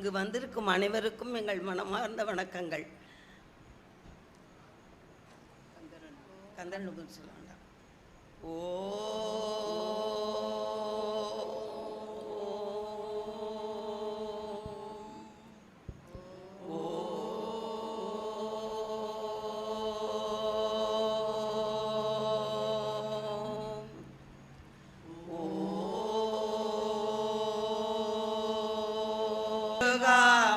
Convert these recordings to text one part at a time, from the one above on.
இங்கு வந்திருக்கும் அனைவருக்கும் எங்கள் மனமார்ந்த வணக்கங்கள். கந்தன் சொல்ல வேண்டாம். ஓ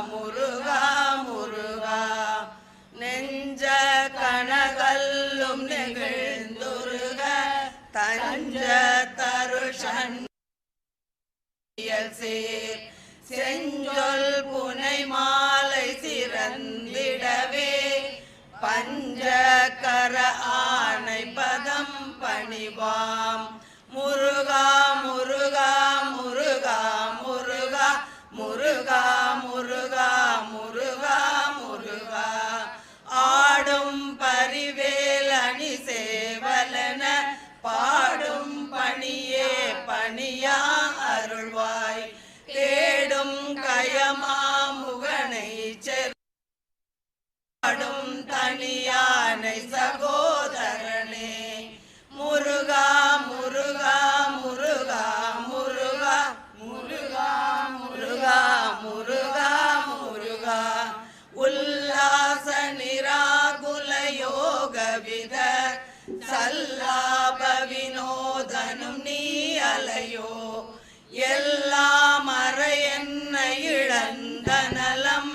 முருகா முருகா நெஞ்ச கனகல்லும் நெகிழ்ந்துருக தஞ்ச தருஷன் சேர் செஞ்சொல் புனை மாலை சிறந்திடவே பஞ்சகர ஆணை பதம் பணிவாம் முருகா முருகா முருகா முருகா முருகா முருகா முருகா முருகா ஆடும் பரிவேல் அணி சேவலன பாடும் பணியே பணியா அருள்வாய் தேடும் கயமா முகனை செடும் தனியானை சகோதரனே முருகா முருகா முருகா முருகா முருகா முருகா முருகா முருகா உல்லாச நிராகுல யோக வித சல்லாப வினோதனும் நீ அலையோ எல்லாம் அற என்ன இழந்த நலம்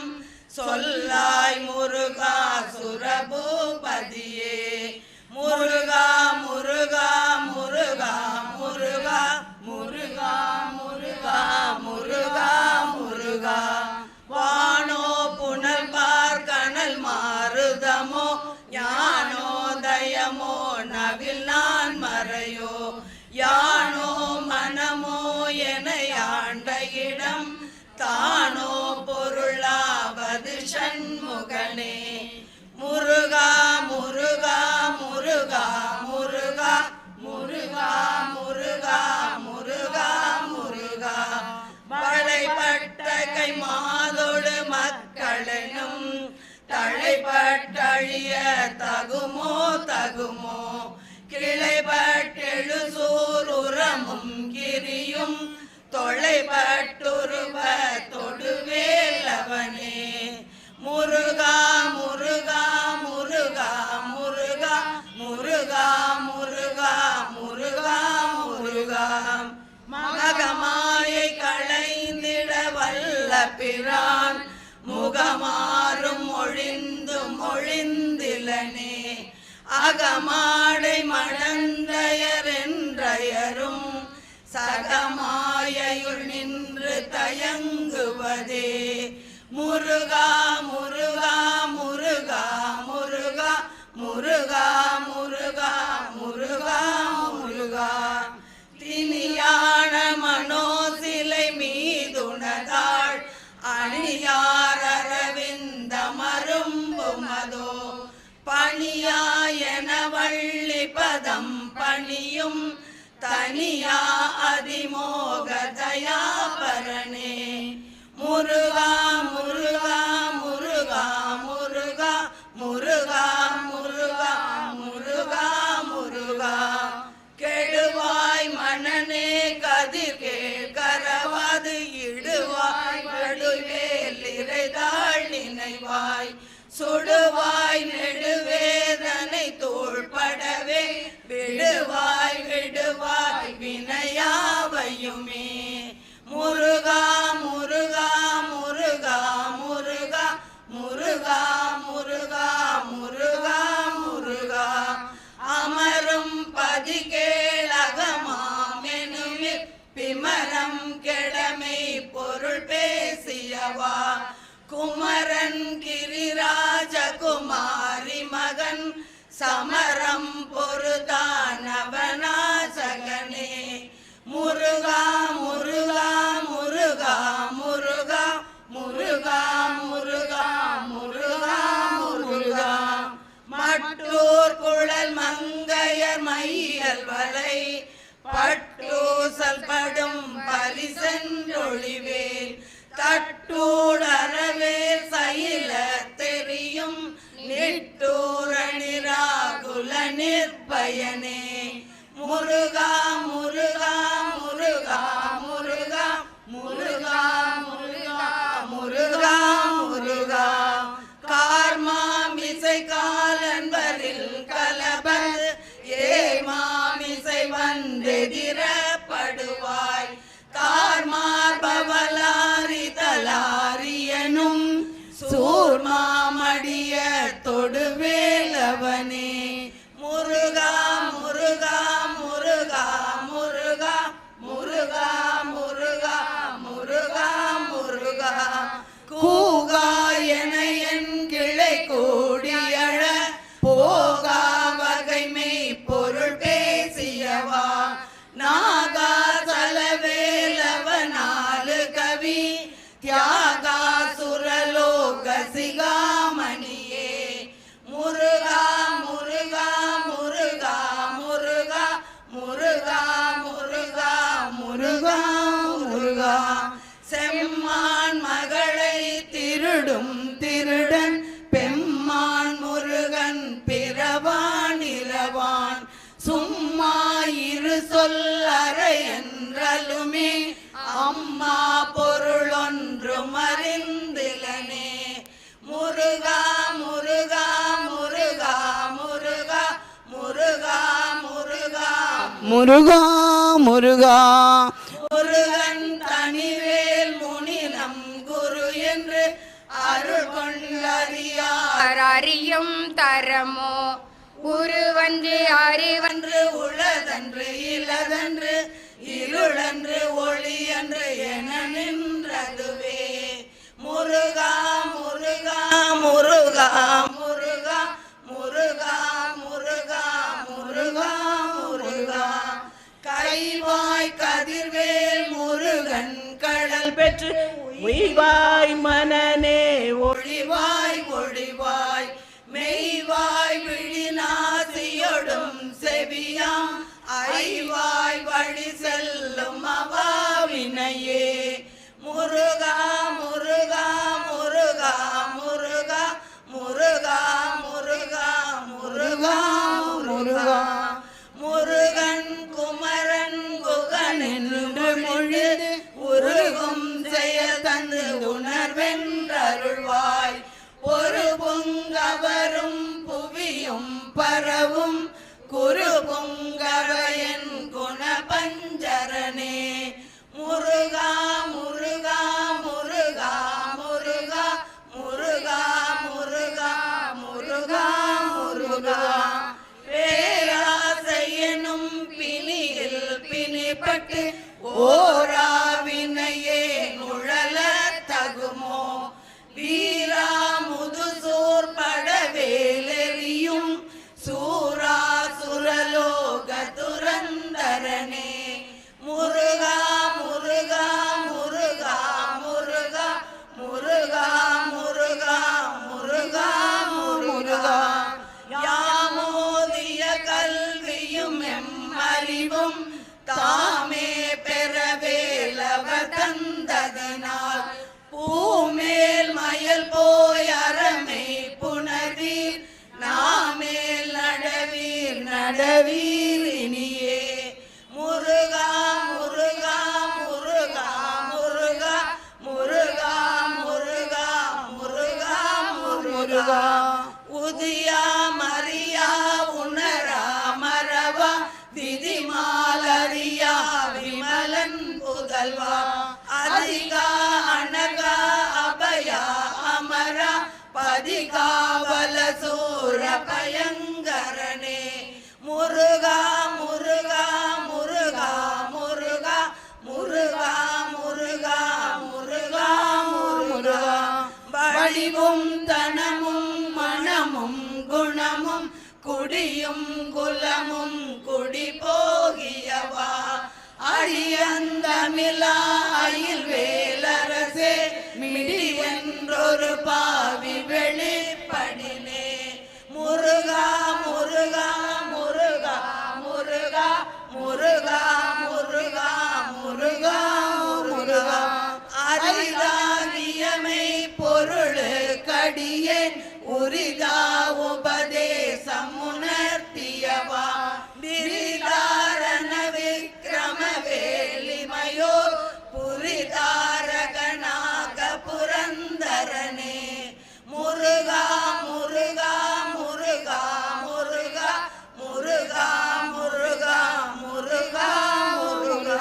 சொல்லாய் முருகா சுரபூபதியே முருகா முருகா முருகா முருகா முருகா முருகா முருகா முருகா வானோ புனல் பார் கனல் மாருதமோ ஞானோதயமோ நவில் நான் மறையோ யானோ மனமோ என ஆண்ட இடம் தானோ பொருளாவது சண்முகனே முருகா முருகா முருகா முருகா முருகா முருகா முருகா முருகா வளைப்பட்ட கை மாதோடு மக்களெனும் தழைப்பட்டழிய தகுமோ தகுமோ கிளைப்பட்டெழு சூருரமும் கிரியும் தொலைப்பட்டுருவ தொடுவேலவனே முருகா முருகா முருகா முருகா முருகா முருகா முருகா முருகா மகமாயை களைந்திட வல்ல பிரான் முகமாறும் ஒழிந்து மொழிந்திலனே அகமாடை மடந்தையர் என்றயரும் சகமாயுள் நின்று தயங்குவதே முருகா முருகா முருகா முருகா முருகா முருகா முருகா முருகா திணியான மனோசிலை மீதுனதாள் அணியார் அரவிந்த மரும்புமதோ பணியாயன வள்ளி பதம் பணியும் தனியா அதிமோக தயாபரணே முருகா முருகா முருகா முருகா முருகா முருகா முருகா முருகா கெடுவாய் மனநே கதிர் கேட்கரவாது இடுவாய் நடுவேல் இறைதாள் நினைவாய் சுடுவாய் நெடுவேதனை தோள்படவே விடுவாய் விடுவாய் வினையாவையுமே முருகா முருகா முருகா முருகா முருகா முருகா முருகா முருகா அமரும் பதிகேளகமாமெனுமே பிமரம் கெடமை பொருள் பேசியவா குமரன் கிரிராஜ குமாரி மகன் சமரம் பொருதானவனாசகனே முருகா முருகா முருகா முருகா முருகா முருகா முருகா முருகா மற்றோர் குழல் மங்கையர் மையல் வலை பட்டூசல் படும் பரிசென்றொழிவேல் தட்டூடரவே சைல தெரியும் நிட்டூரணி ராகுல நிர்பயனே முருகா முருகா முருகா முருகா முருகா முருகா முருகா முருகா கார்மாமிசை காலன்பரில் கலபர் ஏமாமிசை வந்தெதிரப்படுவாய் தார்மார்பவலாரி தலாரியனும் சூர்மாமடிய தொடுவேலவனே முருகா முருகா முருகா முருகா முருகா முருகா முருகா முருகா கூகா என என் கிளை கூடியழ போகா வகைமை பொருள் பேசியவா நாகா சலவேலவனாலு கவி தியாகா சுரலோக சிகாமணியே முருகா முருகா முருகா முருகா முருகா முருகா முருகா முருகா செம்மான் மகளை திருடும் திருடன் பெம்மான் முருகன் பிறவான் இரவான் சும்மா இரு சொல்லறை என்றலுமே அம்மா பொருளொன்று மறிந்திலனே முருகா முருகா முருகா முருகா முருகா முருகா முருகா முருகா முருகன் தனிவேல் முனினம் குரு என்று அருள் கொண்டறியார் அறியும் தரமோ உருவன்று அறிவன்று உளதன்று இலதன்று இருளன்று ஒளியன்று என நின்றதுவே முருகா முருகா முருகா முருகா முருகா முருகா முருகா முருகா கைவாய் கதிர்வேல் முருகன் கடல் பெற்று உய்வாய் மனனே ஒளிவாய் ஒளிவாய் மெய்வாய் விழிநாசியொடும் செவியாம் ஐவாய் வழி செல்லும் அவாவினையே முருகா முருகா முருகா முருகா முருகா முருகா முருகா முருகா முருகன் குமரன் குகன் என்று மொழிந்து உருகும் செய்ய தந்து உணர்வென்றருள்வாய் ஒரு பொங்கவரும் புவியும் பரவும் குரு பொங்கவையன் குண பஞ்சரனே முருகா முருகா முருகா முருகா முருகா முருகா முருகா முருகா பேராசையனும் பிணியில் பிணிப்பட்டு ஓராவினையே நுழல தகுமோ வீரா முதுசூர் படவேலெறியும் சூரா சுரலோக துரந்தரனே முருகா முருகா முருகா முருகா முருகா முருகா முருகா முருகா யாமோதிய கல்வியும் எம்மறிவும் தாமே பெறவேலவ தந்ததினால் பூமேல் மயல் போய் அறமை புணர்வீர் நாமேல் நடவீர் நடவீர் இனியே முருகா முருகா முருகா முருகா முருகா முருகா முருகா முருகா உதியா மரியா உணரா மரவா விதிமாலரியா விமலன் புதல்வா அதிகா அனகா அபயா அமரா பதிகாவல சூர பயங்கரனே முருகா முருகா முருகா முருகா முருகா முருகா முருகா முருகா வடிவும் தனமும் மனமும் குணமும் குடியும் குலமும் குடி போகியவா அடியந்தமிழா அயில் வேலரசே மிடி என்றொரு பாவி வெளிப்படினே முருகா முருகா முருகா முருகா முருகா முருகா முருகா முருகா அரிதா விதா உபதேசம் உணர்த்தியவா விரிதாரண விக்ரம வேலிமையோ புரிதாரகனாக புரந்தரனே முருகா முருகா முருகா முருகா முருகா முருகா முருகா முருகா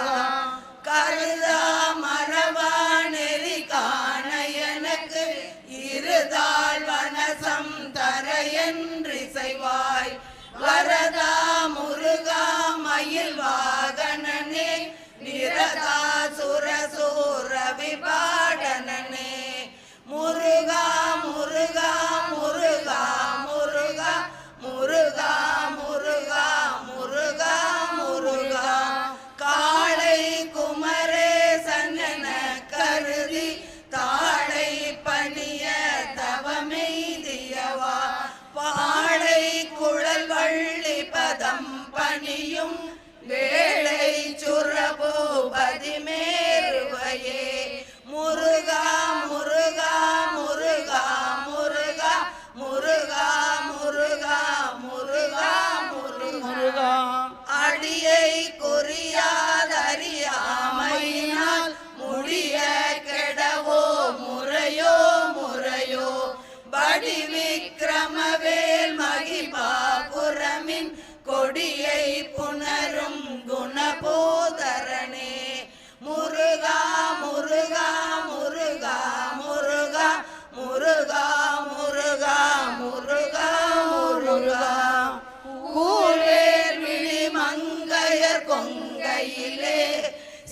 கருதா மரபா நெறி காண எனக்கு இருதாள் வனசம் தர என்றிசைவாய் வரதா முருகா மயில் வாகனனே நிரதா சுரசூர விபாடனனே முருகா முருகா முருகா முருகா முருகா முருகா முருகா முருகா காளை குமரேசன் என கருதி தாளை பணிய தவமெய்தியவா பாளை குழல் வள்ளி பதம் பணியும் வேளை சுரபூபதி மேருவையே முருகா முருகா முருகா முருகா முருகா முருகா முருகா முருகா அடியை குறியாதறியாமையினால் முடிய கெடவோ முறையோ முறையோ படி விக்ரமவேல் மகிபாபுரமின் கொடியை புணரும் குணபோதரனே முருகா முருகா முருகா முருகா முருகா முருகா முருகா முருகா கூர்வேல் விழி மங்கையர் கொங்கையிலே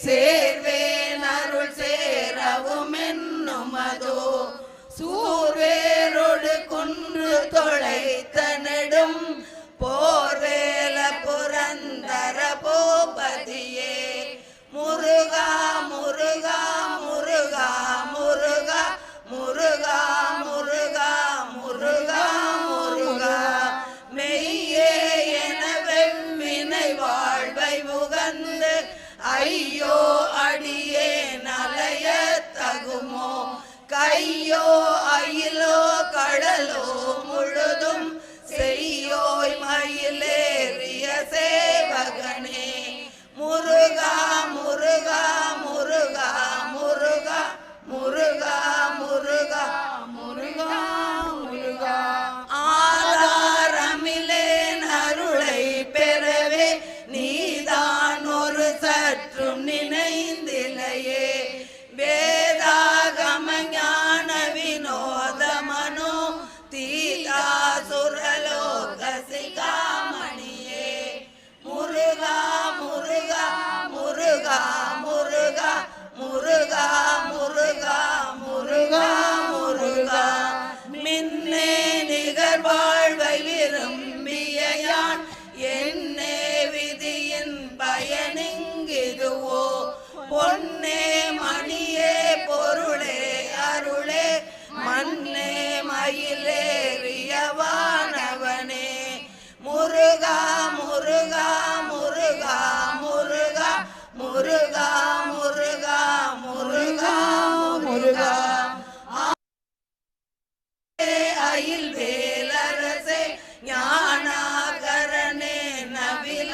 சேர்வேன் அருள் சேரவும் என்னுமதோ சூர்வேரோடு குன்று தொலைத்த நெடும் போர்வேல புரந்தர பூபதியே முருகா முருகா முருகா முருகா முருகா முருகா முருகா முருகா மெய்யே என வெவ்வினை வாழ்வை உகந்து ஐயோ அடியே நலைய தகுமோ கையோ அயிலோ கடலோ முழுதும் செய்யோய் மயிலேறிய சேவகனே முருகா முருகா முருகா முருகா முருகா முருகா முருகா முருகா ஆதாரமிலேன் அருளை பெறவே நீதான் ஒரு சற்றும் நினைந்திலையே வேதாகம ஞான வினோத மனோ தீதா சுரலோக சிகாமணியே முருகா முருகா முருகா முருகா முருகா முருகா முருகா முருகா மின்னே நிகர் வாழ்வை விரும்பிய யான் என்னே விதியின் பயனிங்கிதுவோ பொன்னே மணியே பொருளே அருளே மண்ணே மயிலேறியவானவனே முருகா முருகா முருகா முருகா முருகா முருகா முருகா முருகா அயில் வேலரசே ஞானாகரனே நவில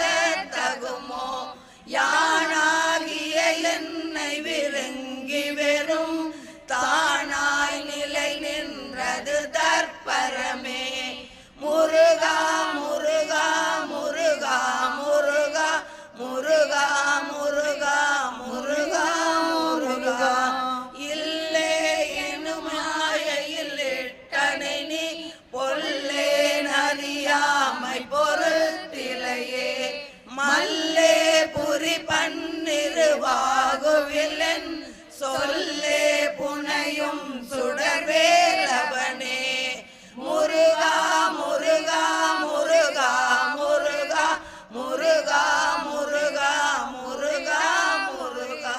தகுமோ யானாகிய என்னை விருங்கி வெறும் தானாய் நிலை நின்றது தற்பரமே முருகா முருகா முருகா முருகா முருகா முருகா முருகா முருகா இல்லே எனும் மாயையில் இட்டனை நீ பொல்லே நறியாமை பொருத்திலையே மல்லே புரி பன்னிருவாகுவில்லன் சொல்லே புனையும் சுடர்வேலவனே முருகா முருகா முருகா முருகா முருகா முருகா முருகா முருகா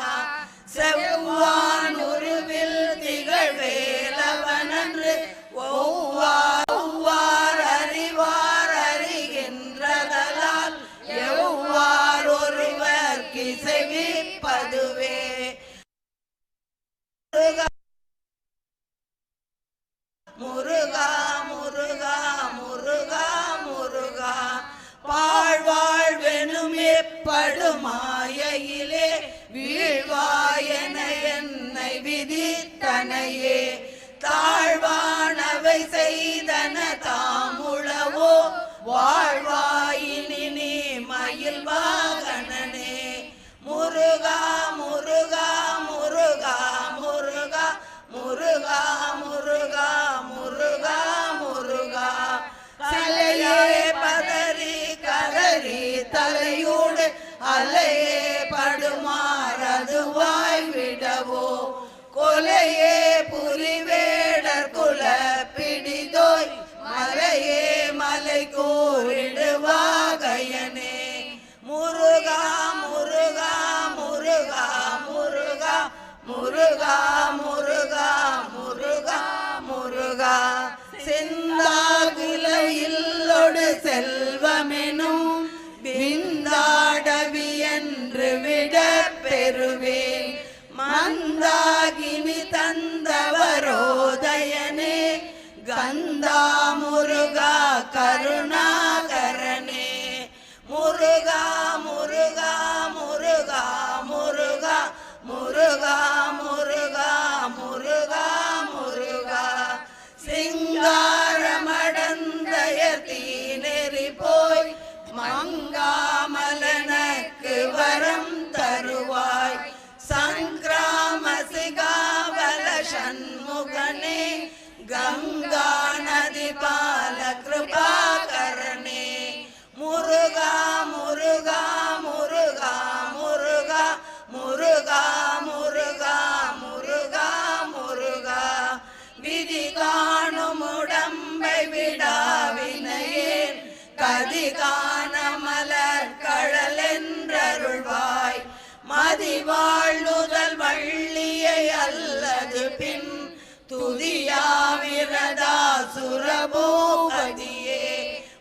செவ்வான் உருவில் திகழ்வேலவனன்று ஒவ்வார் அறிவார் அறிகின்றதலால் எவ்வார் ஒருவர் கிசைவிப்பதுவே முருகா முருகா படுமாயிலே வீழ்வாயன என்னை விதித்தனையே தாழ்வானவை செய்தன தாமுளவோ வாழ்வாயினி நீ மயில் வாகனனே முருகா முருகா முருகா முருகா முருகா முருகா முருகா முருகா சிலையே பதறி கதறி தலையோடு அலையே படுமாறதுவாய் விடவோ கொலையே புரிவேடர் குல பிடிதோய் மலையே மலை கோரிடுவாகையனே முருகா முருகா முருகா முருகா முருகா முருகா முருகா முருகா செந்தாகுலையில்லொடு செல்வமெனும் விந்தாடவி என்று விட பெறுவேன் மந்தாகினி தந்தவரோதயனே கந்தா முருகா கருணாகரனே முருகா முருகா முருகா முருகா முருகா முருகா முருகா முருகா சிங்காரமடந்தய தீநெறி போய் மங்காமலனுக்கு வரம் தருவாய் சங்கிராம சிகாவல சண்முகனே கங்கா நதி பால கிருபாகரனே முருகா முருகா முருகா முருகா முருகா முருகா முருகா முருகா விதி காணும் உடம்பை விடாவினையேன் கதி காண மலர் கடல் என்றருள்வாய் மதி வாழ்நுதல் வள்ளியை அல்லது பின் துதியாவிரதா சுரபோகதியே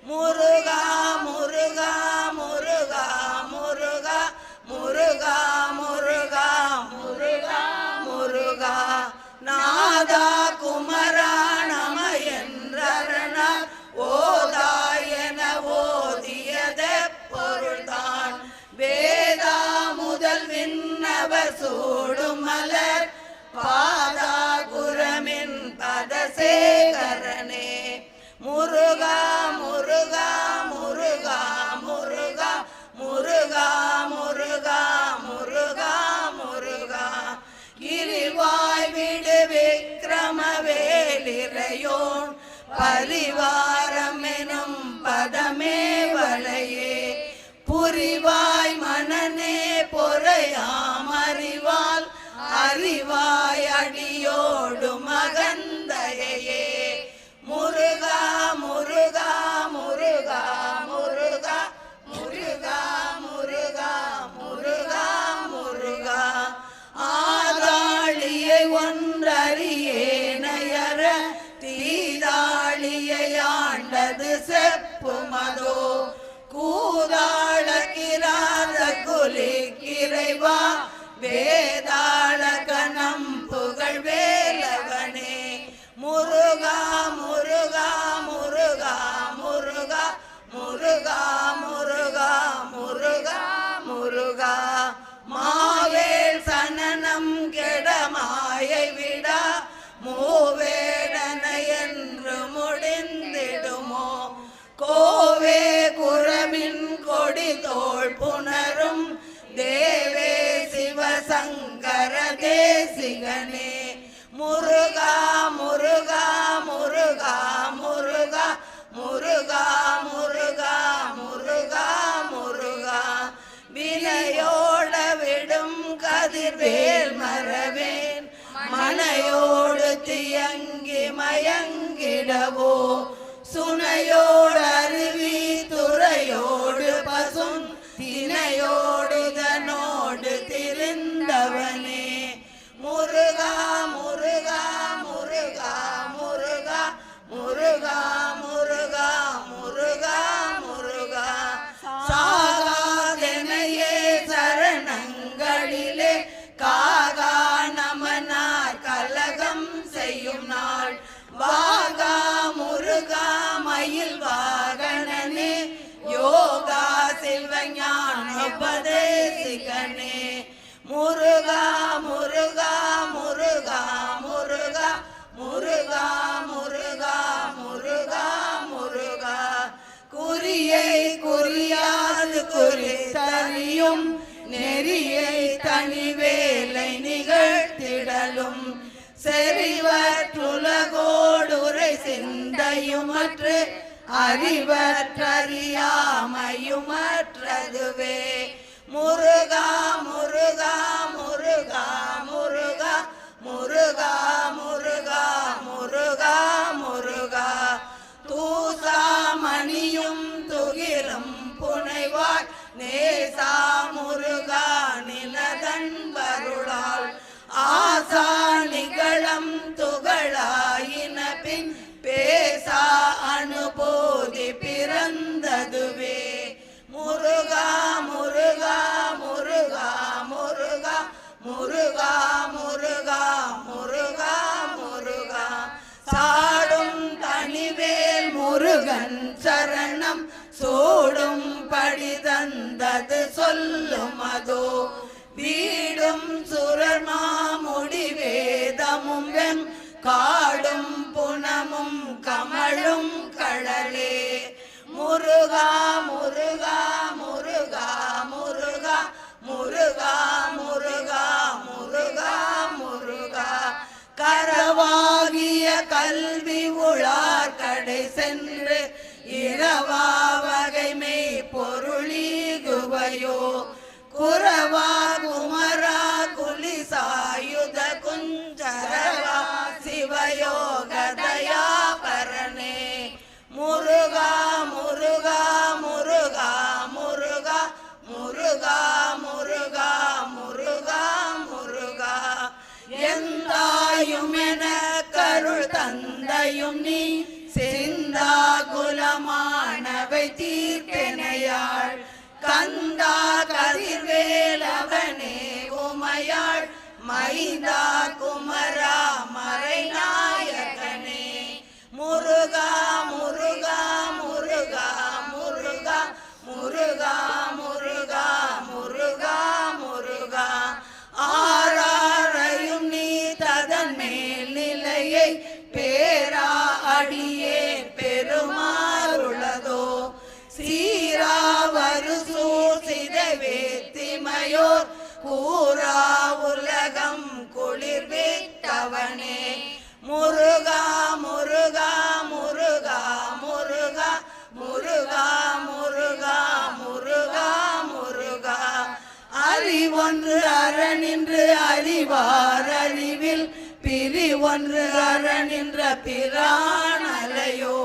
முருகா முருகா முருகா முருகா முருகா முருகா முருகா முருகா நாதா குமரா நம என்றரண ஓதாயன ஓதியத பொருள்தான் வேதா முதல் விண்ணவர் சூடும் மலர் பாதா குரமின் பதசேகரனே முருகா முருகா முருகா முருகா முருகா முருகா முருகா முருகா கிரிவாய் விடு விக்ரமவேலிரையோன் பரிவாரம் எனும் பதமே வலையே புரிவாய் மனநே பொறையாமறிவால் அறிவாய் அடியோடு மகந்தையே முருகா முருகா முருகா முருகா முருகா முருகா முருகா முருகா ஆதாளியை ஒன்றறியேனையற தீதாளியை ஆண்டது செப்புமதோ கூதாள கிராத குலிக்கிறைவா வேதாள கணம் புகழ் வேலவனே முருகா முருகா முருகா முருகா முருகா முருகா முருகா முருகா மாவேல் சனனம் கெடமாயை விடா மூவேடன என்று முடிந்திடுமோ கோவே குரமின் கொடி தோள் புணரும் தேவே சிவசங்கர தேசிகனே முருகா முருகா முருகா முருகா முருகா முருகா முருகா முருகா வினையோட விடும் கதிர்வேல் மரவேன் மனையோடு தியங்கி மயங்கிடவோ சுனையோடு அருவி துறையோடு பசும் தினையோடு தனோடு திரிந்தவனே முருகா முருகா முருகா முருகா முருகா முருகா முருகா முருகா சாகாதெனையே சரணங்களிலே காகா நமனார் கலகம் செய்யும் நாள் வாகா முருகா மயில் வாகனனே யோகா சிவஞான உபதேச செறிவற்றுலகோடுரை சிந்தையுமற்று அறிவற்றறியாமையுமற்றதுவே. முருகா முருகா முருகா முருகா முருகா முருகா முருகா முருகா தூசாமணியும் துகிலும் புனைவாய் நேசா முருகா நிலதன்பருளால் ஆசா நிகழம் துகளாயின பின் பேசா அனுபூதி பிறந்ததுவே. முருகா முருகா முருகா முருகா முருகா முருகா முருகா முருகா சாடும் தனிவேல் முருகன் சரணம் சூடும் படி தந்தது சொல்லும் அதோ. வீடும் சுரமாமுடி வேதமும் வெம் காடும் புனமும் கமழும் கடலே. முருகா முருகா முருகா முருகா முருகா முருகா முருகா முருகா கரவாகிய கல்வி உளார் கடை சென்று இரவா வகைமை பொருளீகுவையோ. குரவா குமரா குலிசாயுத குஞ்சரவா சிவயோக தயாபரணே. முருகா முருகா முருகா முருகா முருகா முருகா முருகா முருகா எந்தாயுமென கருள் தந்தையும் நீ சிந்தா குலமானவை தீர்த்தனையாள் கந்தா கதிர்வேலவனே உமையாள் மைந்தா குமரா மறைநாயகனே. முருகா முருகா முருகா முருகா முருகா முருகா முருகா முருகா ஆறாரையும் நீ ததன் மேல் நிலையை பேரா அடியே பெருமாறுளதோ. சீராவரு சூசிதவே திமையோர் கூறா உலகம் குளிர்வித்தவனே. முருகா முருகா முருகா முருகா முருகா முருகா முருகா முருகா அறிவொன்று அறநின்று அறிவார் அறிவில் பிரி ஒன்று அறநின்ற பிரானலையோ.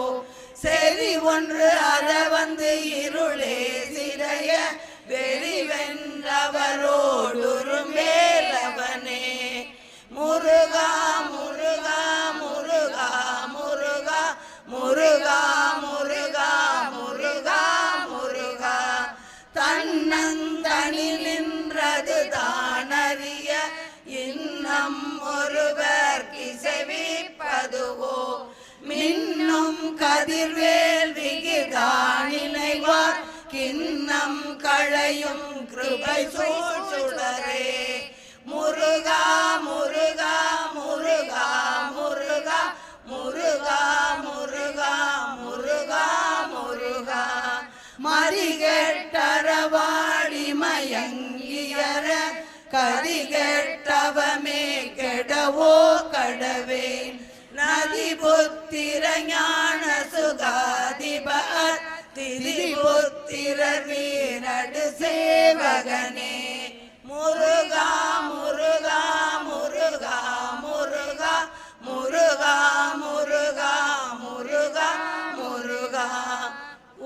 செறி ஒன்று அற வந்து இருளே சிறைய வெறிவென்றவரோடு மேலவனே. முருகா முருகா முருகா முருகா முருகா முருகா முருகா முருகா தன்னந்தனி நின்றது தானறிய இன்னம் ஒருவர் கிசைவிப்பதுவோ. மின்னும் கதிர்வேல் விகிதானினைவார் கிண்ணம் களையும் கிருபை சுடரே. முருகா முருகா முருகா முருகா முருகா முருகா முருகா முருகா மறிகெட்டரவாடி மயங்கியர கதிகெட்டவமே கெடவோ கடவேன். நதி புத்திர ஞான சுகாதிபர் திதி புத்திர வீரடு சேவகனே. முருகா முருகா முருகா முருகா முருகா முருகா முருகா முருகா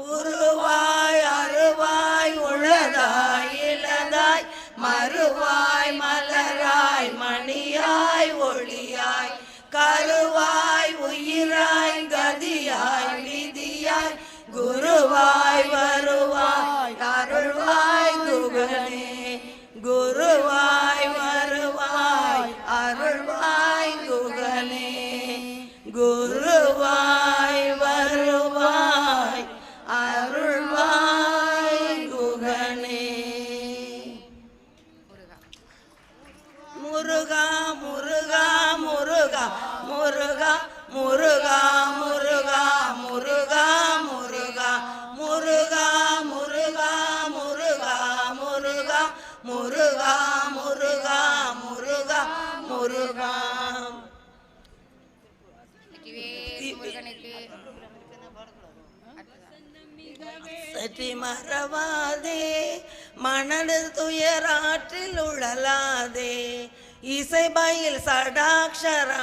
உருவாய் அருவாய் உளதாய் இளதாய் மறுவாய் மலராய் மணியாய் ஒளியாய் கருவாய் உயிராய் கதியாய் விதியாய் குருவாய் வருவாய் அருள்வாய் குகனே. குருவாய் வருவாய் அருள்வாய் குகனே. குருவாய் வருவாய் அருள்வாய் குகனே. முருகா முருகா முருகா முருகா முருகா முருகா முருகா முருகா முருகா முருகா முருகா முருகா முருகா முருகா முருகா முருகா வெற்றி மறவாதே, மனது துயராற்றில் உழலாதே, இசைபயில் சடாக்ஷரமதாலே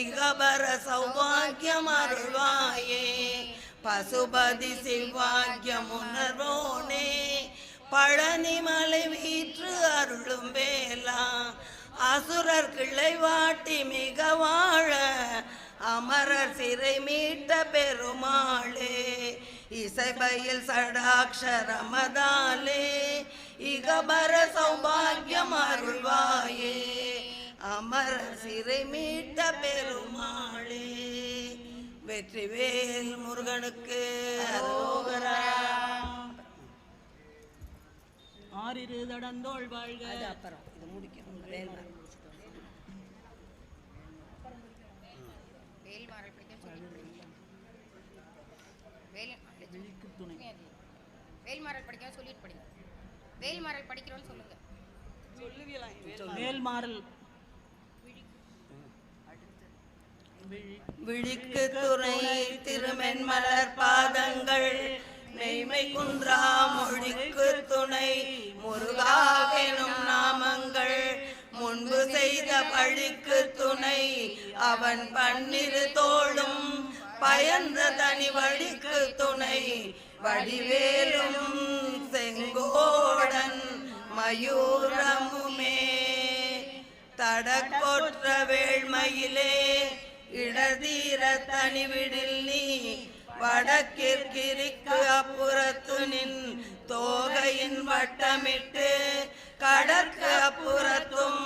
இகபர சௌபாகியம் அருள்வாயே. பசுபதி சிவாக்கியம் உணர்வோனே, பழனிமலை வீற்று அருளும் வேளா, அசுரர் கிளை வாட்டி மிக வாழ அமரர் சிறை மீட்ட பெருமாளே. இசைபயில் சடாக்ஷரமதாலே இகபர சௌபாகியம் அருள்வாயே, அமரர் சிறை மீட்ட பெருமாளே. வெற்றிவேல் முருகனுக்கு அரோகரா. ஆறிரு தடந்தோள் வாழ்க. அப்புறம் இது முடிக்கணும். வேல்மாறல் படிக்க சொல்லிட்டு படிங்க. வேல்மாறல் படிக்கிறோன்னு சொல்லுங்க. வேல்மாறல். விழிக்கு துணை திருமென்மலர் பாதங்கள், மெய்மை குன்றா மொழிக்கு துணை முருகாவெனும் நாமங்கள், முன்பு செய்த பழிக்கு துணை அவன் பன்னிரு தோளும், பயந்த தனி வழிக்கு துணை வடிவேலும் செங்கோடன் மயூரமுமே. தடக்கொற்ற வேள்மையிலே இடதீர தனிவிடில் நீ, வடக்கிற்கு அப்புறத்து நின் தோகையின் வட்டமிட்டு, கடற்கு அப்புறத்தும்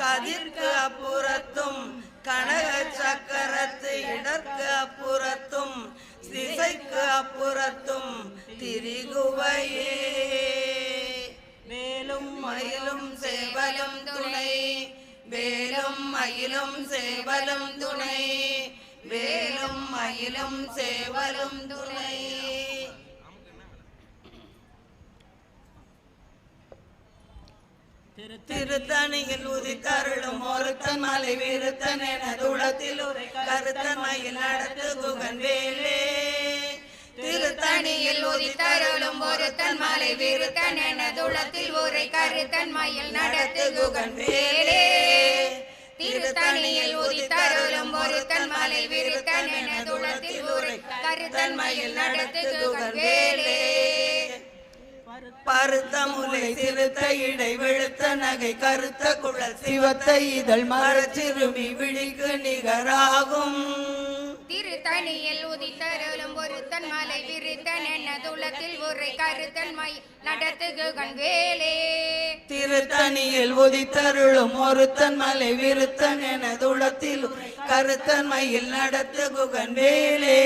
கதிர்க்கு அப்புறத்தும் கனக சக்கரத்து இடற்கு அப்புறத்தும் திசைக்கு அப்புறத்தும் திரிகுவையே. வேலும் மயிலும் சேவலும் துணை, வேலும் மயிலும் சேவலும் துணை, வேலும் மயிலும் சேவலும் துணை. திருத்தணியில் உதித்தருளும் ஒருத்தன் மலை விருத்தன் என துளத்தில் உரை கருத்தன் மயில் நடத்து குகன் வேலே. திருத்தணியில் உதித்தருளும் ஒருத்தன் மலை விருத்தன் என துளத்தில் உரை கருத்தன் மயில் நடத்து குகன் வேலே. திருத்தணியில் உதித்தருளும் ஒருத்தன் மலை விருத்தன் என துளத்தில் உரை கருத்தன் மயில் நடத்து குகன் வேலே. பருத்த முலை சிறுத்த இடை வெளுத்த நகை கருத்த குழல் சிவத்த இதழ் மரச்சிறுமி விழிக்கு நிகராகும். திருத்தணியில் உதித்தருளும் ஒருத்தன் மலை விருத்தன் என துளத்தில் உரை கருத்தன் மயில் நடத்து குகன் வேலே. திருத்தணியில் உதித்தருளும் ஒருத்தன் மலை விருத்தன் என துளத்தில் கருத்தன் மயில் நடத்து குகன் வேலே.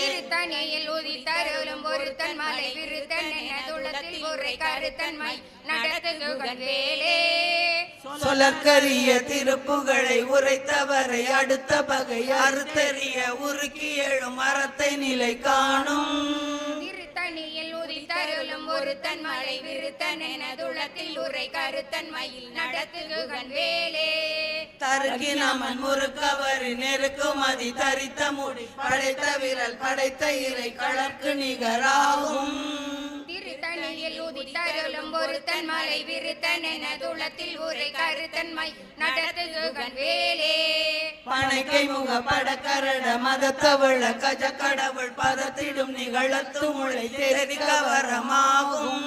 திருத்தணியில் உதித்தருளும் ஒருத்தன் மலை விருத்தன் என துளத்தில் உரை கருத்தன் மயில் நடத்து குகன் வேலே. சொலற்கரிய திருப்புகளை உரைத்தவரை அடுத்த பகை அறுத்தறிய உருக்கி எழும் மரத்தை நிலை காணும். திருத்தணியில் உதித்தருளும் ஒருத்தன் மலை விருத்தன் என துளத்தில் உரை கருத்தன் மயில் நடத்து குகன் வேலே. தருகினமன் முறுக்கவரி நெருக்கும் அதி தரித்த முடி படைத்த விரல் படைத்த இறை களற்கு நிகராகும். திருத்தணியில் உதித்தருளும் ஒருத்தன் மலை விருத்தன் என துளத்தில் உரை கருத்தன் மயில் நடத்து குகன் வேலே. பனைக்கை முக படக்கரட மதத்தவள கஜ கடவுள் பதத்திடும் நிகழத்து முளை தெரிக்க வரமாகும்.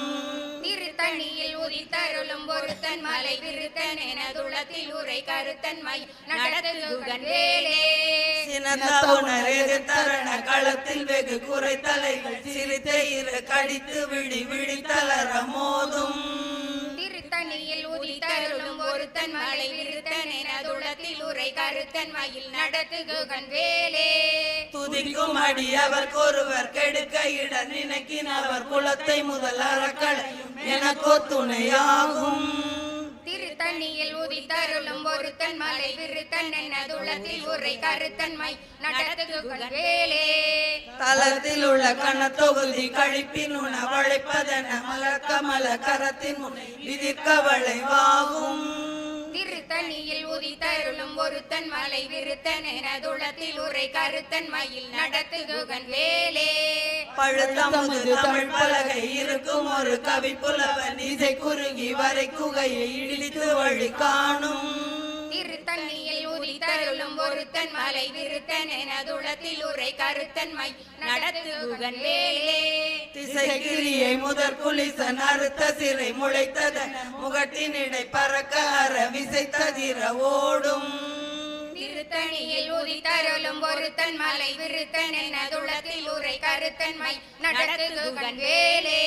திருத்தணியில் உதித்தருளும் ஒருத்தன் மலை விருத்தன் என துளத்தில் உரை கருத்தன் மயில் நடத்து குகன் வேலே. சினத்தவுணரேது தரண களத்தில் வெகு குறை தலைகள் சிரித்த இரு கடித்து விழி விழி தளர மோதும். திருத்தணியில் உதித்தருளும் ஒருத்தன் மலை விருத்தன் என துளத்தில் உரை கருத்தன் மயில் நடத்து குகன் வேலே. துதிக்கும் அடியவர் ஒருவர் கெடுக்க இட நினைக்கினவர் குலத்தை முதல் அறக்களையும் எனக்கோ துணையாகும். திருத்தணியில் உதித்தருளும் ஒருத்தன் மலை விருத்தன் என துளத்தில் உரை கருத்தன் மயில் நடத்து குகன் வேலே. தலத்தில் உள்ள கணத்தொகுதி கழிப்பின் உணவழைப்பதென மலர் கமல கரத்தின் முனை விதிர்க்க வளைவாகும். திருத்தணியில் உதித்தருளும் ஒருத்தன் மலை விருத்தன் எனதுளத்தில் உரை கருத்தன் மயில் நடத்துகுகன் வேலே பழுத்தமுது தமிழ் பலகை இருக்கும் ஒரு கவி புலவன் இசை குறுகி வரை குகையை இழித்து வழி காணும் திருத்தண்ணியில் உதித்தருளும் ஒருத்தன் மலை விருத்தன் எனதுளத்தில் உரை கருத்தன் மை நடத்துகுகன் வேலே திசைக்கிரியை முதற் குலிசன் அறுத்த சிறை முளைத்ததன் முகட்டினிடை பறக்க அற விசைத்ததிர ஓடும் திருத்தணியில் உதித்தருளும் ஒருத்தன் மலை விருத்தன் எனதுளத்தில் உரை கருத்தன் மை நடத்துகுகன் வேலே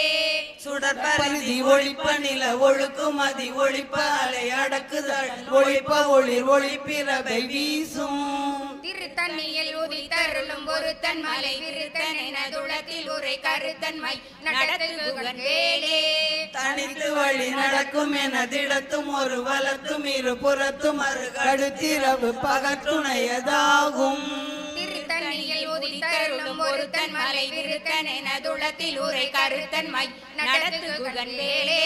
சுடற்பரிதி ஒளிப்ப நில ஒழுக்கும் அதி ஒளிப்ப அலை அடக்குதல் ஒளிப்ப ஒளிர் ஒளிப்பிரபை வீசும் திருத்தண்ணியில் உதித்தருளும் ஒருத்தன் மலை விருத்தன் எனதுளத்தில் உரை கருத்தன் மை நடத்துகுகன் வேலே தனித்து வழி நடக்கும் என திடத்தும் ஒரு வலத்தும் இரு புறத்தும் அரு கடுத்திரவு பகற்றுணையதாகும் திருத்தண்ணியில் உதித்தருளும் ஒருத்தன் மலை விருத்தன் எனதுளத்தில் உரை கருத்தன் மை நடத்துகுகன் வேலே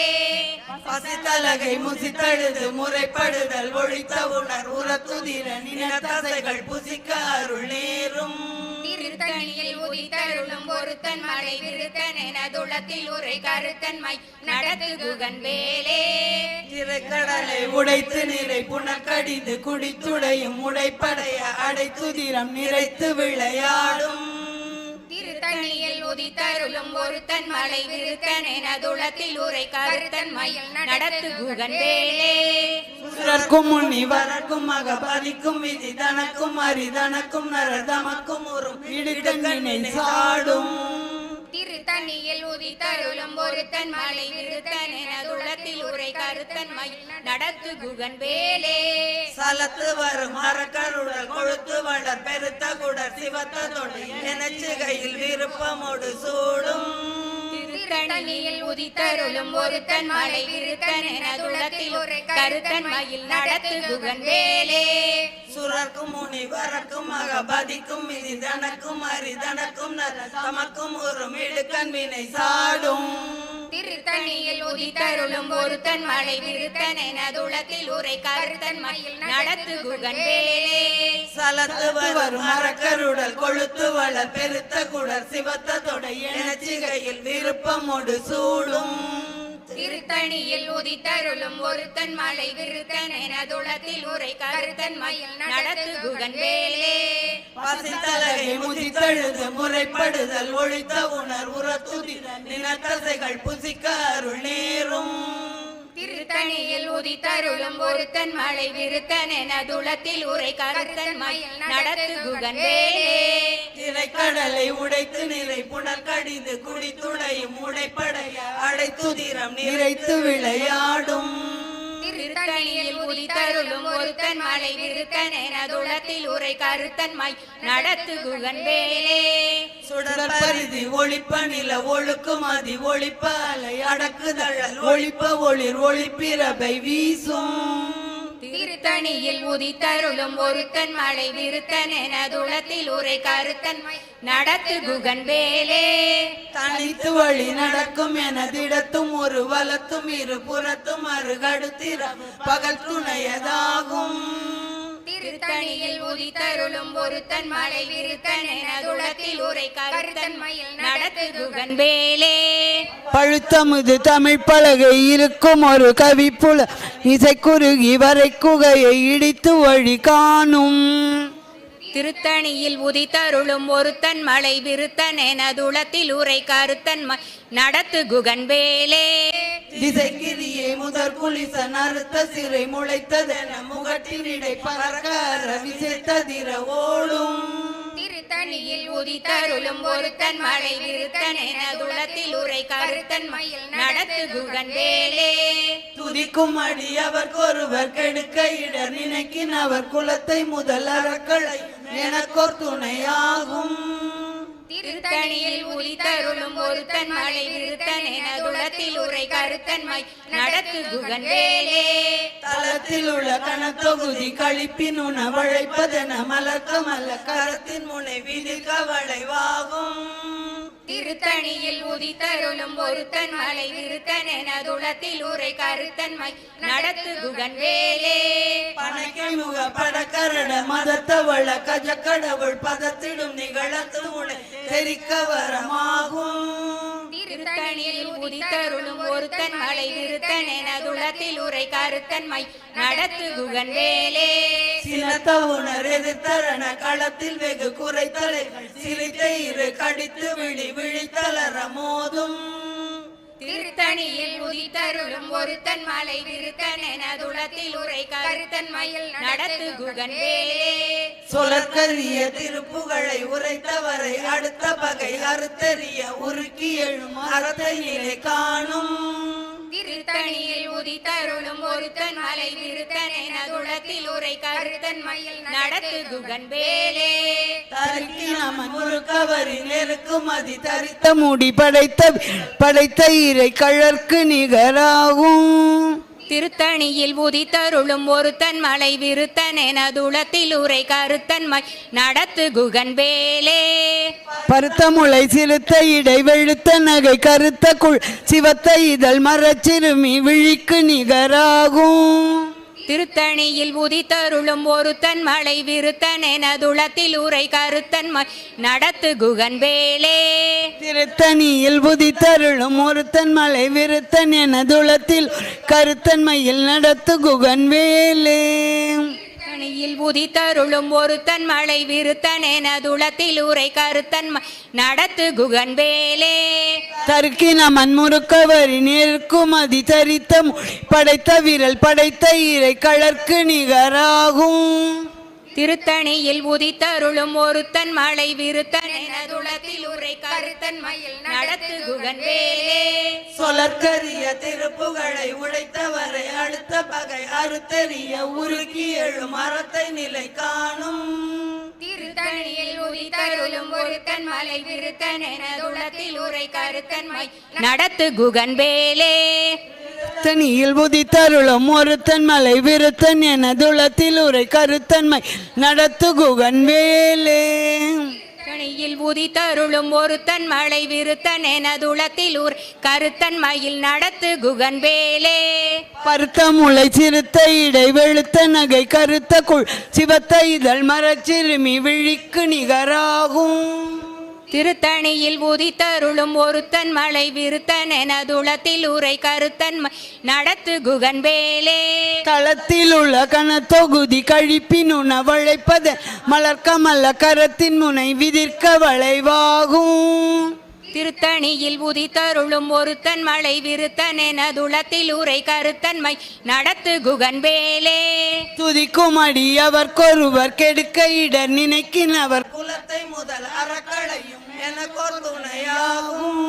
பசித்தலகை முசித்தழுது முறைப்படுதல் ஒழித்த உணர் உரத்துதிர நினத்தசைகள் புசிக்க அருள் நேரும் திருத்தணியில் உதித்தருளும் ஒருத்தன் மலை விருத்தன் எனதுளத்தில் உரை கருத்தன் மை நடத்துகுகன் வேலே திரைக்கடலை உடைத்து நிறை புனக்கடிந்து குடித்துடையும் உடைப்படைய அடைத்துதிரம் நிறைத்து விளையாடும் திருத்தணியில் உதித்தருளும் ஒருத்தன் மலை விருத்தன் எனதுளத்தில் உரை கருத்தன் மயில் நடத்துகுகன் வேலே சுரர்க்கும் முன்னி வரக்கும் மகபலிக்கும் விதி தனக்கும் அரிதனக்கும் நரதமக்கும் உறும் இடுக்கண்ணினை சாடும் திருத்தணியில் உதித்தருளும் ஒருத்தன் மலை விருத்தன் எனதுளத்தில் உரை கருத்தன் மயில் நடத்துகுகன் வேலே சலத்து வரும் மரக்கருடல் கொழுத்து வளர் பெருத்த குடர் சிவத்த தொடு எனச்சுகையில் விருப்பமோடு சூடும் திருத்தணியில் உதித்தருளும் ஒருத்தன் மலை விருத்தன் எனதுளத்தில் உரை கருத்தன் மயில் நடத்துகுகன் வேலே சுரர்க்கும் முனி வரக்கும் மகபதிக்கும் விதி தனக்கும் அரிதனக்கும் நரதமக்கும் உறும் இடுக்கண் வினை சாடும் திருத்தணியில் உதித்தருளும் ஒருத்தன் மலை விருத்தன் எனதுளத்தில் உரை கருத்தன் மயில் நடத்துகுகன் வேலே சலத்து வரும் மரக்கருடல் கொழுத்து வளர் பெருத்த குடர் சிவத்த தொடை எனச்சிகையில் விருப்பமோடு சூடும் திருத்தணியில் உதித்தருளும் ஒருத்தன் மலை விருத்தன் எனதுளத்தில் உரை கருத்தன் மயில் நடத்துகுகன் வேலே பசித்தலகை முதித்தழுது முறைப்படுதல் ஒழித்த உணர் உரத்துதிர நினத்தசைகள் புசிக்க அருள் நேரும் திருத்தணியில் உதித்தருளும் ஒருத்தன் மலை விருத்தன் எனதுளத்தில் உரை கருத்தன் மயில் நடத்துகுகன் வேலே திரைக்கடலை உடைத்து நிறை புனல் கடிந்து குடித்துடையும் உடைப்படைய அடைத்துதிரம் நிறைத்து விளையாடும் திருத்தணியில் உதித்தருளும் ஒருத்தன் மலை விருத்தன் எனதுளத்தில் உரை கருத்தன் மை நடத்துகுகன் வேலே சுடற்பரிதி ஒளிப்ப நில ஒழுக்கும் அதி ஒளிப்ப அலை அடக்குதழல் ஒளிப்ப ஒளிர் ஒளிப்பிரபை வீசும் திருத்தணியில் உதித்தருளும் ஒருத்தன் மலை விருத்தன் எனதுளத்தில் உரை கருத்தன் மை நடத்துகுகன் வேலே தனித்து வழி நடக்கும் எனதிடத்தும் ஒரு வலத்தும் இரு புறத்தும் அருகடுத்திரம் பகல் துணையதாகும் திருத்தணியில் உதித்தருளும் ஒருத்தன் மலை விருத்தன் எனதுளத்தில் உரை கருத்தன் மயில் நடத்துகுகன் வேலே பழுத்தமுது தமிழ் பலகை இருக்கும் ஒரு கவிப்புல இசை குறுகி வரை குகையை இடித்து வழி காணும் திருத்தணியில் உதித்தருளும் ஒருத்தன் மலை விருத்தன் எனதுளத்தில் உரை கருத்தன் நடத்துகுகன் வேலே திசைக்கிரியை முதற் குலிசன் அறுத்த சிறை முளைத்ததென முகட்டினிடை பறக்க விசைத்ததிர ஓடும் திருத்தணியில் உதித்தருளும் ஒருத்தன் மலை விருத்தன் எனதுளத்தில் உரை கருத்தன் மயில் நடத்துகுகன் வேலே துதிக்கும் அடியவர்க்கொருவர் கெடுக்க இடர் நினைக்கின் அவர் குலத்தை முதல் அறக்களை எனக்கோர் துணையாகும் திருத்தணியில் உதித்தருளும் ஒருத்தன் மலை விருத்தன் எனதுளத்தில் உரை கருத்தன் மை நடத்துகுகன் வேலே தளத்தில் உள்ள கணத்தொகுதி கழிப்பின் உணவழைப்பதென மலர்க்கமல்ல கரத்தின் முனை விதி கவளைவாகும் திருத்தணியில் உதித்தருளும் ஒருத்தன் மலை விருத்தன் எனதுளத்தில் உரை கருத்தன் மை நடத்துகுகன் வேலே பனைக்கை படக்கரட மதத்தவள கஜ கடவுள் பதத்திடும் நிகழத்து முளை தெரிக்க வரமாகும் திருத்தணியில் உதித்தருளும் ஒருத்தன் மலை விருத்தன் எனதுளத்தில் உரை கருத்தன்மை நடத்து குகன் வேலே சினத்த உணர் எதிர்த்தரண களத்தில் வெகு குறைத்தலைகள் சிரித்த இரு கடித்து விழித்தளர மோதும் திருத்தணியில் உதித்தருளும் ஒருத்தன் மலை விருத்தன் எனதுளத்தில் உரை கருத்தன்மையில் நடத்து குகன் வேலே சொலற்கரிய திருப்புகழை உரைத்தவரை அடுத்த பகை அறுத்தெறிய உருக்கி எழும் அறத்தையிலே காணும் திருத்தணியில் உதித்தருளும் ஒருத்தன் மலை விருத்தன் எனதுளத்தில் உரை கருத்தன்மையில் நடத்து குகன் வேலே தருக்கி நமன் முறுக்கவரி நெருக்கும் அதி தரித்த முடி படைத்த இறை கழற்கு நிகராகும் திருத்தணியில் உதித்தருளும் ஒருத்தன் மலை விருத்தன் எனதுளத்தில் உரை கருத்தன்மை நடத்து குகன் வேலே பருத்த முளை சிறுத்த இடை வெளுத்த நகை கருத்த குள் சிவத்த இதழ் மரச்சிறுமி விழிக்கு நிகராகும் திருத்தணியில் உதித்தருளும் ஒருத்தன் மலை விருத்தன் எனதுளத்தில் உரை கருத்தன்மை நடத்து குகன் வேலே திருத்தணியில் உதித்தருளும் ஒருத்தன் மலை விருத்தன் எனதுளத்தில் கருத்தன்மையில் நடத்து குகன் வேலே திருத்தணியில் உதித்தருளும் ஒருத்தன் மலை விருத்தன் எனதுளத்தில் உரை கருத்தன்மை நடத்து குகன் வேலே தருக்கின மண்முறுக்கவரி நெருக்கும் அதி தரித்த படைத்த விரல் படைத்த இறை கழற்கு நிகராகும் திருத்தணியில் உதித்தருளும் ஒருத்தன் மலை விருத்தன் எனதுளத்தில் உரை கருத்தன்மையில் நடத்து குகன் வேலே சொலற்கரிய திருப்புகழை உடைத்தவரை அடுத்த பகை அறுத்தெறிய உருக்கி எழும் அறத்தை நிலை காணும் திருத்தணியில் உதித்தருளும் ஒருத்தன் மலை விருத்தன் எனதுளத்தில் உரை கருத்தன்மை நடத்து குகன் வேலே தனியில் உதித்தருளும் ஒருத்தன் மலை விருத்தன் எனதுளத்தில் உரை கருத்தன்மை நடத்து குகன் வேலே திருத்தணியில் உதித்தருளும் ஒருத்தன் மலை விருத்தன் எனதுளத்தில் உரை கருத்தன்மையில் நடத்து குகன் வேலே பருத்த முளை சிறுத்த இடை வெளுத்த நகை கருத்த குள் சிவத்த இதழ் மரச்சிறுமி விழிக்கு நிகராகும் திருத்தணியில் உதித்தருளும் ஒருத்தன் மலை விருத்தன் எனதுளத்தில் உரை கருத்தன்மை நடத்து குகன் வேலே களத்தில் உள்ள கனத்தொகுதி கழிப்பின் உணவழைப்பத மலர்க்கமல்ல கரத்தின் முனை விதிர்க்க வளைவாகும் திருத்தணியில் உதித்தருளும் ஒருத்தன் மலை விருத்தன் எனதுளத்தில் உரை கருத்தன்மை நடத்து குகன் வேலே துதிக்கும் அடி அவர்கொருவர் கெடுக்க இடர் நினைக்கினவர் குலத்தை முதல் அறக்களையும் எனக்கொரு துணையாகும்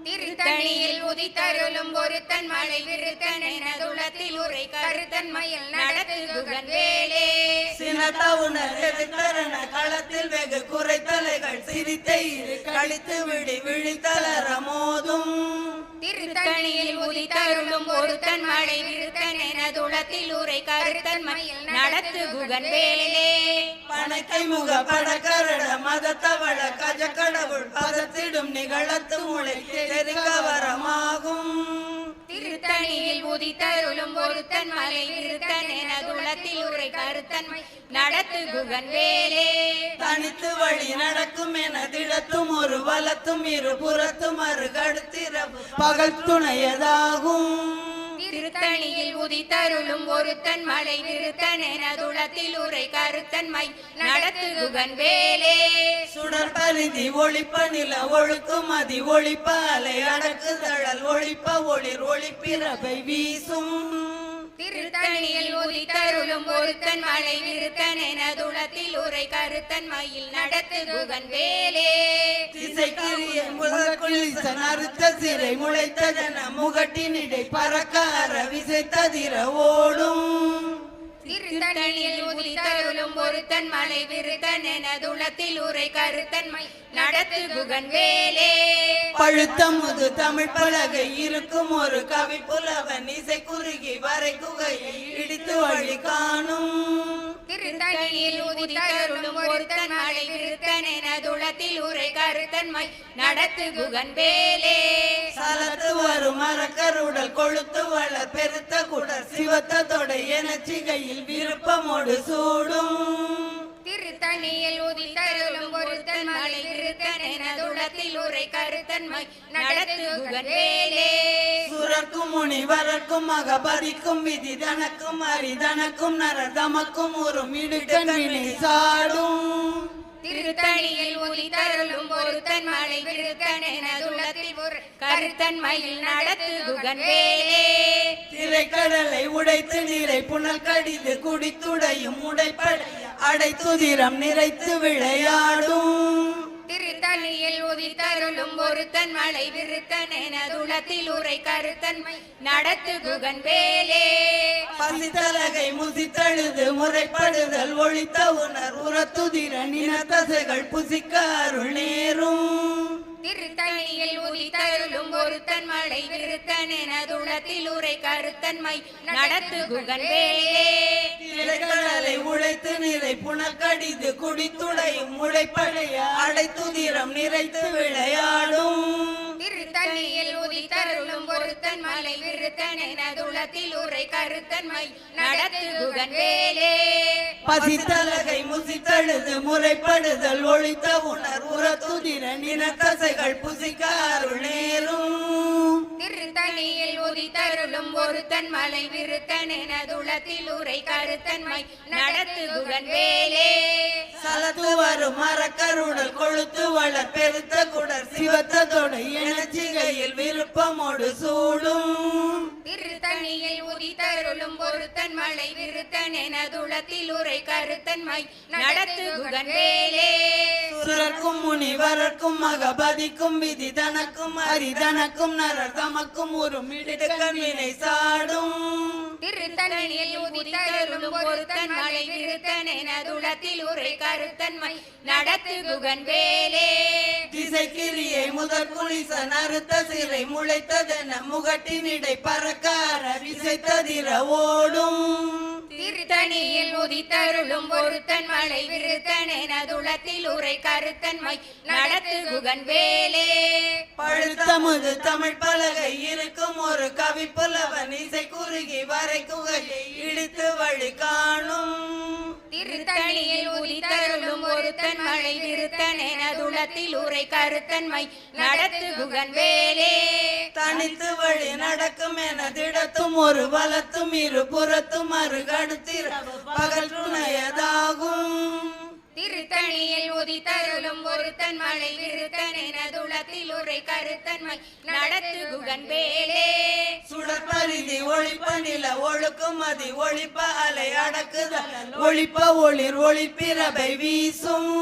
திருத்தணியில் உதித்தருளும் ஒருத்தன் மலை விருத்தன் எனதுளத்தில் உரை கருத்தன்மையில் நடத்து குகன் வேலே சினத்த உணர் எதிர்த்தரண களத்தில் வெகு குறைத்தலைகள் சிரித்த இரு கழித்து விழித்தளர மோதும் திருத்தணியில் உதித்தருளும் ஒருத்தன் மலை விருத்தன் எனதுளத்தில் உரை கருத்தன்மையில் நடத்து குகன் வேலே பணக்கை முக படக்கரட மதத்தவள கஜ கடவுள் பதத்திடும் நிகழத்து முளை தெரிக்க வரமாகும் திருத்தணியில் உதித்தருளும் ஒருத்தன் மலை விருத்தன் எனதுளத்தில் உரை கருத்தன்மை நடத்து குகன் வேலே தனித்து வழி நடக்கும் என திடத்தும் ஒரு வலத்தும் இரு புறத்தும் அருகடுத்திரவு பகல் துணையதாகும் திருத்தணியில் உதித்தருளும் ஒருத்தன் மலை விருத்தன் எனதுளத்தில் உரை கருத்தன்மை நடத்து குகன் வேலே சுடர் பரிதி ஒளிப்ப நில ஒழுக்கும் அதி ஒளிப்ப அலை அடக்கு தழல் ஒளிப்ப ஒளிர் ஒளிப்பிறவை வீசும் திருத்தணியில் உதித்தருளும் ஒருத்தன் மலை விருத்தன் எனதுளத்தில் உரை கருத்தன்மையில் நடத்து குகன் வேலே திசைக்கிரிய முதற்குளிசன் அறுத்த சிறை முளைத்த ஜன முகட்டினிடை பறக்க அற விசைத்ததிர ஓடும் திருத்தணியில் உதித்தருளும் ஒருத்தன் மலை விருத்தன் எனதுளத்தில் உரை கருத்தன்மை நடத்து குகன் வேலே பழுத்த முது தமிழ் பலகை இருக்கும் ஒரு கவி புலவன் இசை குறுகி வரை குகையை இடித்து வழி காணும் திருத்தணியில் உதித்தருளும் ஒருத்தன் மலை விருத்தன் விருத்தனெனதுளத்தில் உரை கருத்தன்மை நடத்து குகன் வேலே சலத்து வரும் மரக்கருடல் கொழுத்து வளர் பெருத்த குடர் சிவத்த தொடை எனச்சிகையில் விருப்பமோடு சூடும் திருத்தணியில் உதித்தருளும் ஒருத்தன் மலை விருத்தனெனதுளத்தில் உரை கருத்தன்மை நடத்து குகன் வேலே சுரர்க்கும் முனிவரர்க்கும் மகபதிக்கும் விதி தனக்கும் அரிதனக்கும் நரதமக்கும் ஒரு மிடுக்கண்வினை சாடும் திருத்தணியில் உதித்தருளும் ஒருத்தன் மலை விருத்தனெனதுளத்தில் ஒரு கருத்தன்மையில் நடத்து குகன் வேலே திரைக்கடலை உடைத்து நீரை புனல் கடிது குடித்துடையும் உடைப்படை அடைத்துதிரம் நிறைத்து விளையாடும் திருத்தணியில் உதித்தருளும் ஒருத்தன் மலை விருத்தனெனதுளத்தில் உரை கருத்தன்மை நடத்து குகன் வேலே பசித்தலகை முசித்தழுது முறைப்படுதல் ஒழித்த உணர் உரத்துதிர நினத்தசைகள் புசிக்க அருள் நேரும் திருத்தணியில் உதித்தருளும் ஒருத்தன் மலை விருத்தனெனதுளத்தில் உரை கருத்தன்மை நடத்து குகன் வேலே திரைக்கடலை உழைத்து நிறை புனல் கடிது குடித்துடையும் உடைப்படைய அடைத்துதிரம் நிறைத்து விளையாடும் திருத்தணியில் உதித்தருளும் ஒருத்தன் மலை விருத்தனெனதுளத்தில் உரை கருத்தன்மை நடத்து குகன் வேலே பசித்தலகை முசித்தழுது முறைப்படுதல் ஒழித்த உணர் உரத்துதிர நினத்தசைகள் புசிக்க அருள் நேரும் திருத்தணியில் உதித்தருளும் ஒருத்தன் மலை விருத்தனெனதுளத்தில் உரை கருத்தன்மை நடத்து குகன் வேலே சலத்து வரும் மரக்கருடல் கொழுத்து வளர் பெருத்த குடர் சிவத்த தொடை எனச்சிகையில் விருப்பமோடு சூடும் திருத்தணியில் உதித்தருளும் ஒருத்தன் மலை விருத்தனெனதுளத்தில் உரை கருத்தன்மை நடத்து குகன் வேலே சுரர்க்கும் முனிவரர்க்கும் மகபதிக்கும் விதி தனக்கும் அரிதனக்கும் நரர் தமக்கும் ஒரு மிடுக்கண்வினை சாடும் திருத்தணியில் உதித்தருளும் ஒருத்தன் மலை விருத்தனெனதுளத்தில் உரை கருத்தன்மை நடத்து குகன் வேலே திசைக்கிரியை முதற் குளிச நறுத்த சிறை முளைத்ததென முகட்டினிடை பறக்கார விசைத்ததிர ஓடும் திருத்தணியில் உதித்தருளும் ஒருத்தன் மலை விருத்தனெனதுளத்தில் உரை கருத்தன்மை நடத்து குகன் வேலே பழுத்தமுது தமிழ் பலகை இருக்கும் ஒரு கவி புலவன் இசை குறுகி வரை குகையை இடித்து வழி காணும் திருத்தணியில் உதித்தருளும் ஒருத்தன் மலை விருத்தனெனதுளத்தில் உரை கருத்தன்மை நடத்து குகன் வேலே தனித்து வழி நடக்கும் என திடத்தும் ஒரு வலத்தும் இரு புறத்தும் அருகடுத்திரவு பகல் துணையதாகும் திருத்தணியில் உதித்தருளும் ஒருத்தன் மலை விருத்தனெனதுளத்தில் உரை கருத்தன்மை நடத்து குகன் வேலே சுடற்பரிதி ஒளிப்ப நில ஒழுக்கும் அதி ஒளிப்ப அலை அடக்குதல் ஒளிப்ப ஒளிர் ஒளிப்பிரபை வீசும்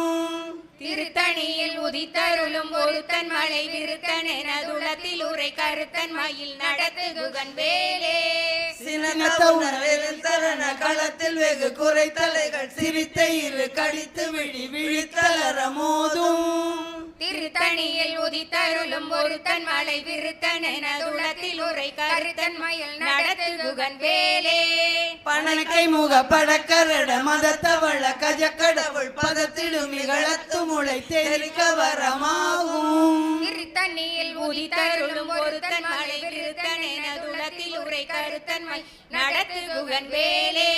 திருத்தணியில் உதித்தருளும் ஒருத்தன் மலை விருத்தனெனதுளத்தில் உரை கருத்தன்மையில் நடத்து குகன் வேலே சினத்த உணர்வில் தரண களத்தில் வெகு குறைத்தலைகள் சிரித்த இரு கடித்து விழி விழித்தளர மோதும் திருத்தணியில் உதித்தருளும் ஒருத்தன் மலை விருத்தனெனதுளத்தில் உரை கருத்தன்மையில் நடத்து குகன் வேலே பணக்கை முக படக்கரட மதத்தவள கஜக்கடவுள் பதத்திடும் இகழத்து முளை தெரிக்க வரமாகும் திருத்தணியில் உதித்தருளும் ஒருத்தன் மலை விருத்தனெனதுளத்தில் உரை கருத்தன்மை நடத்து குகன் வேலே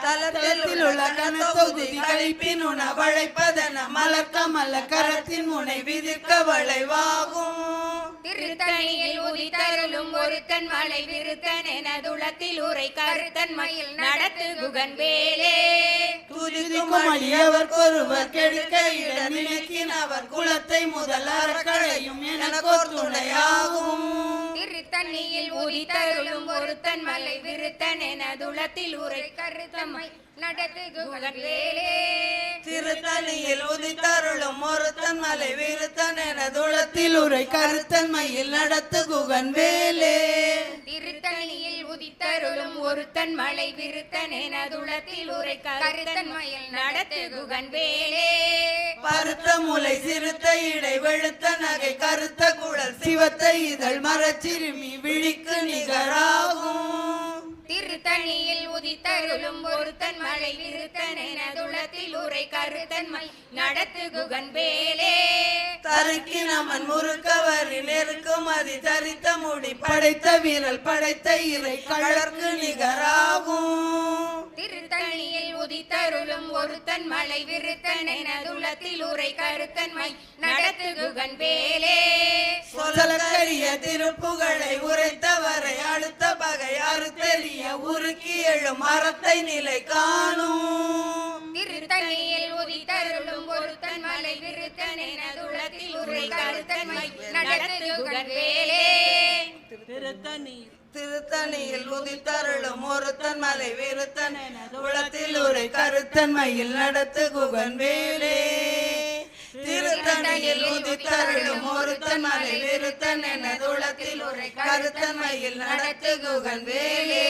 தலத்தில் உள்ள கனத்தொகுதி கழிப்பின் உணவழைப்பதன மலர்க்கமல்ல கரத்தின் முனை விதிர்க்க வளைவாகும் திருத்தணியில் உதித்தருளும் ஒருத்தன் மலை விருத்தனெனதுளத்தில் உரை கருத்தன்மையில் நடத்து குகன் வேலே துதிக்கும் அடியவர்க்கொருவர் கெடுக்க இட நினைக்கின் அவர் குலத்தை முதல் அறக்கழையும் எனக்கோர் துணையாகும் திருத்தணியில் உதித்தருளும் ஒருத்தன் மலை விருத்தனெனதுளத்தில் உரை கருத்தன்மை நடத்து குகன் வேலே திருத்தணியில் உதித்தருளும் ஒருத்தன் மலை விருத்தன் என துளத்தில் உரை கருத்தன்மையில் நடத்து குகன் வேலே திருத்தணியில் உதித்தருளும் ஒருத்தன் மலை விருத்தனெனதுளத்தில் உரை கருத்தன்மையில் நடத்து குகன் வேலே பருத்த முலை சிறுத்த இடை வெளுத்த நகை கருத்த குழல் சிவத்த இதழ் மரச்சிறுமி விழிக்கு நிகராகும் திருத்த திருத்தணியில் உதித்தருளும் ஒருத்தன் மலை விருத்தன் என துளத்தில் உரை கருத்தன்மை நடத்து குகன் வேலே தருக்கினமன் முறுக்கவரி நெருக்கும் அதி தரித்த முடி படைத்த வீரல் படைத்த இறை கழற்கு நிகராகும் திருத்தணியில் உதித்தருளும் ஒருத்தன் மலை விருத்தன் என துளத்தில் உரை கருத்தன்மை நடத்து குகன் வேலே சொல்லக்கரிய திருப்புகளை உரைத்தவரை அடுத்த பகை அறுத்தெறிய உருக்கி எழும் அறத்தை நிலை காணும் திருத்தணியில் உதித்தருளும் ஒருத்தன் மலை விருத்தன் என துளத்தில் உரை கருத்தன்மை நடத்து குகன் வேலே திருத்தணியில் உதித்தருளும் ஒருத்தன் மலை விருத்தன் என உளத்தில் உரை கருத்தன்மையில் நடத்து குகன் வேலே திருத்தணியில் உதித்தருளும் ஒருத்தன் மலை விருத்தன் என உளத்தில் உரை கருத்தன்மையில் நடத்து குகன் வேலே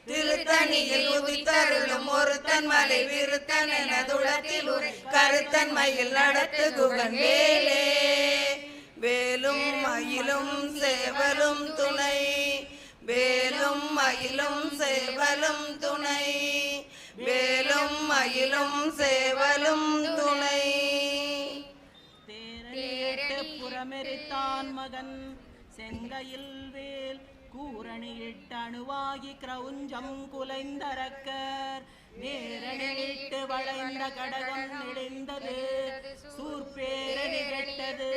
திருத்தணியில் உதித்தருளும் ஒருத்தன் மலை விருத்தன் என உளத்தில் உரை கருத்தன்மையில் நடத்து குகன் வேலே வேலும் மயிலும் சேவலும் துணை வேலும் மயிலும் சேவலும் துணை வேலும் மயிலும் சேவலும் துணை தேரேட்டு புறமெரித்தான் மகன் செங்கையில் வேல் கூரணியிட்டு அணுவாகி கிரௌஞ்சம் குலைந்தரக்கர் நேரணிட்டு வளைந்த கடகம் நெளிந்தது சூர்பேர நிகழ்த்தது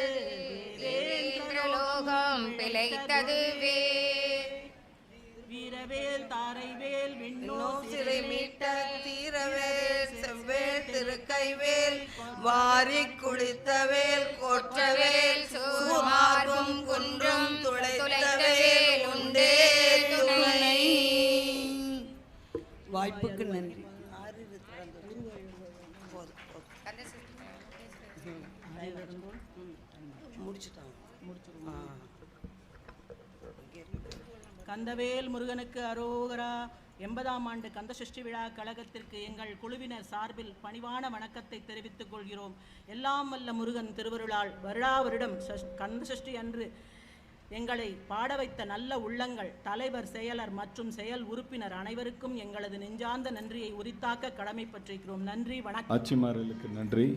லோகம் பிழைத்தது வீரவேல் தாரைவேல் விண்ணோ சிறை மீட்ட தீரவேல் செவ்வேல் திருக்கைவேல் வாரி குளித்தவேல் கொற்றவேல் சூமார்பும் குன்றும் துளைத்தவேல் உண்டே துணை. வாய்ப்புக்கு நன்றி. கந்தவேல் முருகனுக்கு அரோகரா. 80ஆம் ஆண்டு கந்தசஷ்டி விழா கழகத்திற்கு எங்கள் குழுவினர் சார்பில் பணிவான வணக்கத்தை தெரிவித்துக் கொள்கிறோம். எல்லாம் வல்ல முருகன் திருவருளால் வருடா வருடம் கந்தசஷ்டி அன்று எங்களை பாட வைத்த நல்ல உள்ளங்கள், தலைவர், செயலர் மற்றும் செயல் உறுப்பினர் அனைவருக்கும் எங்களது நெஞ்சார்ந்த நன்றியை உரித்தாக்க கடமைப்பட்டிருக்கிறோம். நன்றி, வணக்கம். ஆட்சிமார்களுக்கு நன்றி.